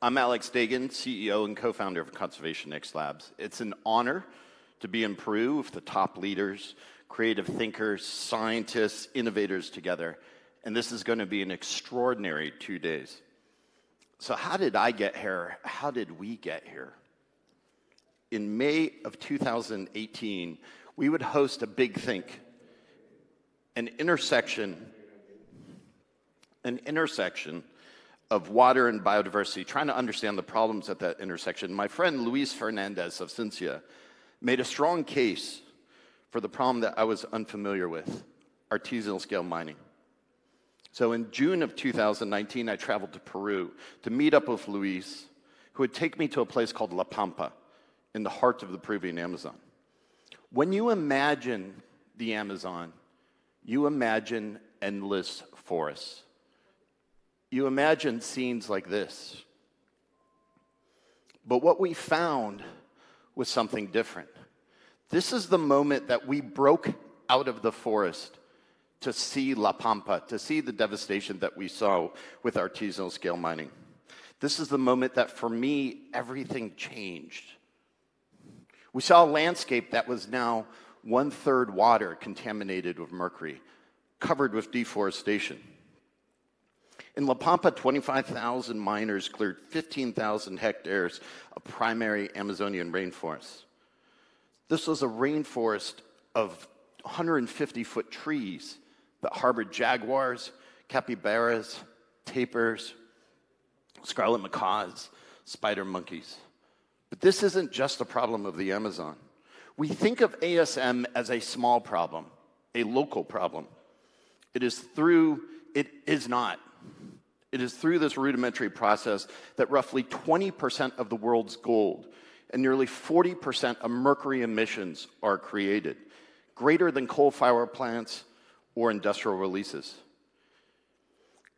I'm Alex Dehgan, CEO and co-founder of Conservation X Labs. It's an honor to be in Peru with the top leaders, creative thinkers, scientists, innovators together. And this is going to be an extraordinary 2 days. So how did I get here? How did we get here? In May of 2018, we would host a big think, an intersection of water and biodiversity, trying to understand the problems at that intersection. My friend Luis Fernandez of Cincia made a strong case for the problem that I was unfamiliar with, artisanal scale mining. So in June of 2019, I traveled to Peru to meet up with Luis, who would take me to a place called La Pampa in the heart of the Peruvian Amazon. When you imagine the Amazon, you imagine endless forests. You imagine scenes like this. But what we found was something different. This is the moment that we broke out of the forest to see La Pampa, to see the devastation that we saw with artisanal scale mining. This is the moment that, for me, everything changed. We saw a landscape that was now 1/3 water contaminated with mercury, covered with deforestation. In La Pampa, 25,000 miners cleared 15,000 hectares of primary Amazonian rainforest. This was a rainforest of 150-foot trees that harbored jaguars, capybaras, tapirs, scarlet macaws, spider monkeys. But this isn't just a problem of the Amazon. We think of ASM as a small problem, a local problem. It is not. It is through this rudimentary process that roughly 20% of the world's gold and nearly 40% of mercury emissions are created, greater than coal fire plants or industrial releases.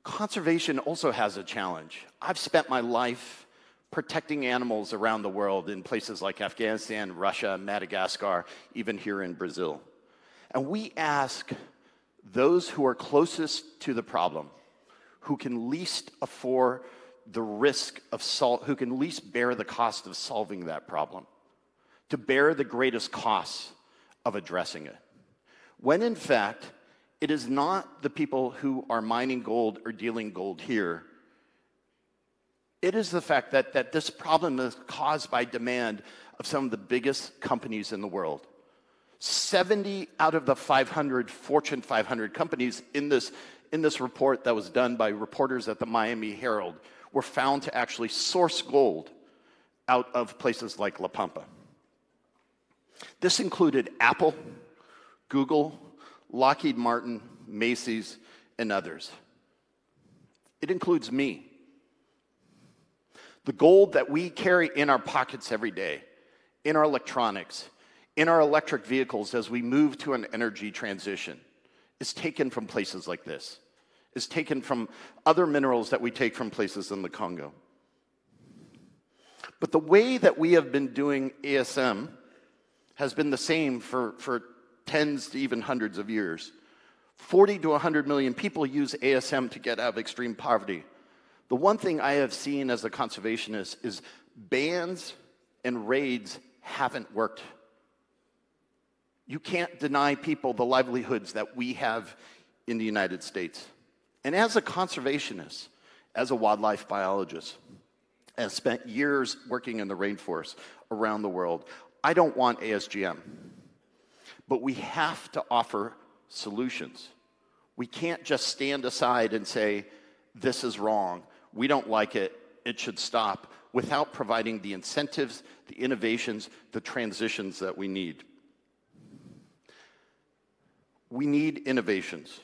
Conservation also has a challenge. I've spent my life protecting animals around the world in places like Afghanistan, Russia, Madagascar, even here in Brazil. And we ask those who are closest to the problem, who can least afford the risk of who can least bear the cost of solving that problem, to bear the greatest costs of addressing it. When in fact, it is not the people who are mining gold or dealing gold here. It is the fact that this problem is caused by demand of some of the biggest companies in the world. 70 out of the 500 Fortune 500 companies in this report that was done by reporters at the Miami Herald were found to actually source gold out of places like La Pampa. This included Apple, Google, Lockheed Martin, Macy's, and others. It includes me. The gold that we carry in our pockets every day, in our electronics, in our electric vehicles as we move to an energy transition, is taken from places like this. Is taken from other minerals that we take from places in the Congo. But the way that we have been doing ASM has been the same for tens to even hundreds of years. 40 to 100 million people use ASM to get out of extreme poverty. The one thing I have seen as a conservationist is bans and raids haven't worked. You can't deny people the livelihoods that we have in the United States. And as a conservationist, as a wildlife biologist, I've spent years working in the rainforest around the world. I don't want ASGM, but we have to offer solutions. We can't just stand aside and say, this is wrong, we don't like it, it should stop, without providing the incentives, the innovations, the transitions that we need. We need innovations.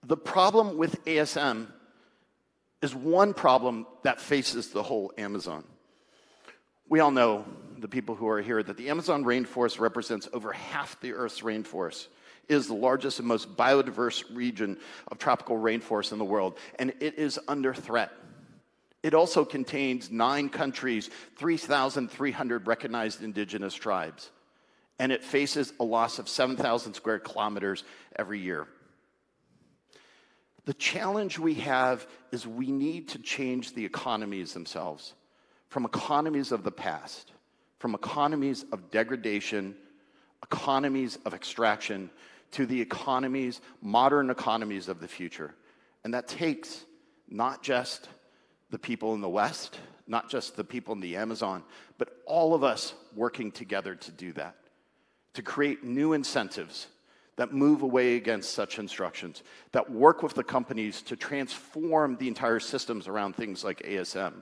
The problem with ASM is one problem that faces the whole Amazon. We all know, the people who are here, that the Amazon rainforest represents over half the Earth's rainforest. It is the largest and most biodiverse region of tropical rainforest in the world, and it is under threat. It also contains 9 countries, 3,300 recognized indigenous tribes, and it faces a loss of 7,000 square kilometers every year. The challenge we have is we need to change the economies themselves from economies of the past, from economies of degradation, economies of extraction, to the economies, modern economies of the future. And that takes not just the people in the West, not just the people in the Amazon, but all of us working together to do that, to create new incentives that move away against such instructions, that work with the companies to transform the entire systems around things like ASM.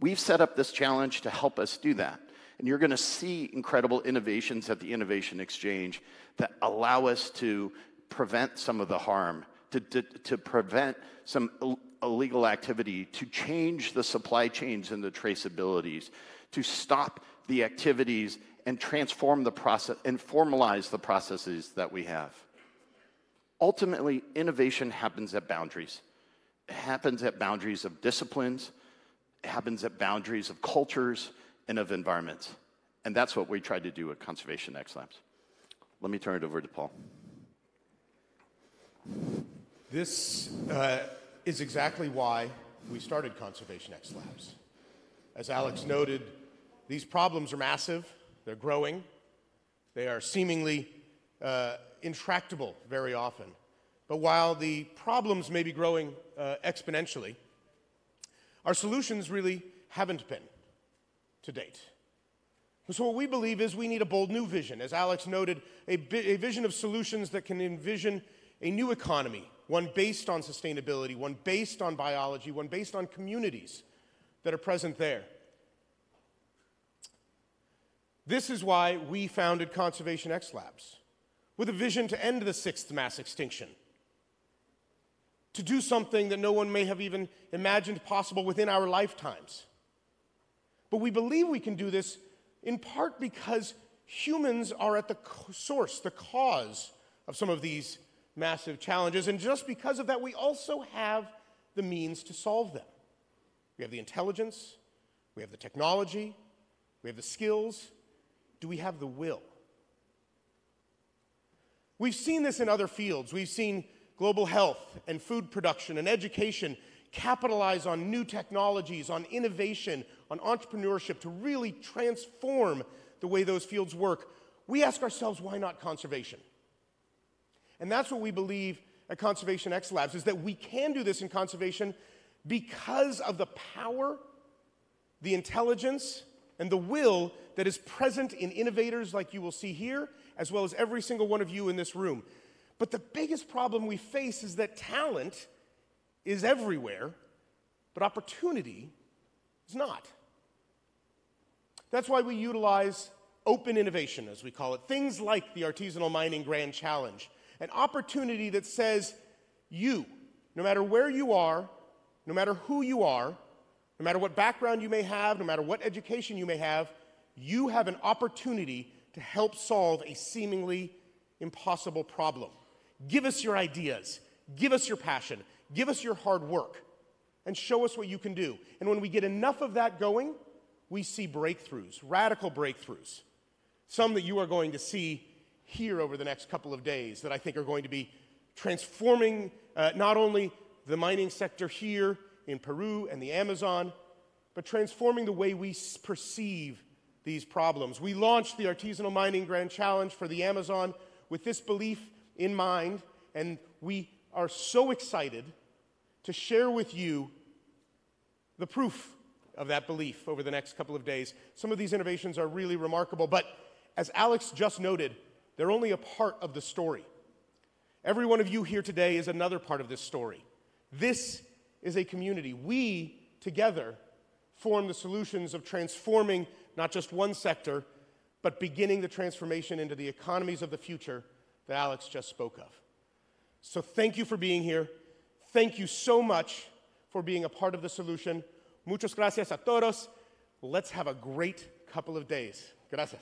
We've set up this challenge to help us do that. And you're going to see incredible innovations at the Innovation Exchange that allow us to prevent some of the harm, to prevent some illegal activity, to change the supply chains and the traceabilities, to stop the activities and transform the process and formalize the processes that we have. Ultimately, innovation happens at boundaries. It happens at boundaries of disciplines. It happens at boundaries of cultures and of environments. And that's what we tried to do at Conservation X Labs. Let me turn it over to Paul. This is exactly why we started Conservation X Labs. As Alex noted, these problems are massive, they're growing, they are seemingly intractable very often. But while the problems may be growing exponentially, our solutions really haven't been to date. So what we believe is we need a bold new vision. As Alex noted, a vision of solutions that can envision a new economy, one based on sustainability, one based on biology, one based on communities that are present there. This is why we founded Conservation X Labs, with a vision to end the 6th mass extinction, to do something that no one may have even imagined possible within our lifetimes. But we believe we can do this in part because humans are at the source, the cause of some of these massive challenges, and just because of that, we also have the means to solve them. We have the intelligence, we have the technology, we have the skills. Do we have the will? We've seen this in other fields. We've seen global health and food production and education capitalize on new technologies, on innovation, on entrepreneurship to really transform the way those fields work. We ask ourselves, why not conservation? And that's what we believe at Conservation X Labs, is that we can do this in conservation because of the power, the intelligence, and the will that is present in innovators like you will see here, as well as every single one of you in this room. But the biggest problem we face is that talent is everywhere, but opportunity is not. That's why we utilize open innovation, as we call it, things like the Artisanal Mining Grand Challenge, an opportunity that says you, no matter where you are, no matter who you are, no matter what background you may have, no matter what education you may have, you have an opportunity to help solve a seemingly impossible problem. Give us your ideas, give us your passion, give us your hard work, and show us what you can do. And when we get enough of that going, we see breakthroughs, radical breakthroughs. Some that you are going to see here over the next couple of days that I think are going to be transforming not only the mining sector here in Peru and the Amazon, but transforming the way we perceive these problems. We launched the Artisanal Mining Grand Challenge for the Amazon with this belief in mind, and we are so excited to share with you the proof of that belief over the next couple of days. Some of these innovations are really remarkable, but as Alex just noted, they're only a part of the story. Every one of you here today is another part of this story. This is a community. We, together, form the solutions of transforming not just one sector, but beginning the transformation into the economies of the future that Alex just spoke of. So thank you for being here. Thank you so much for being a part of the solution. Muchas gracias a todos. Let's have a great couple of days. Gracias.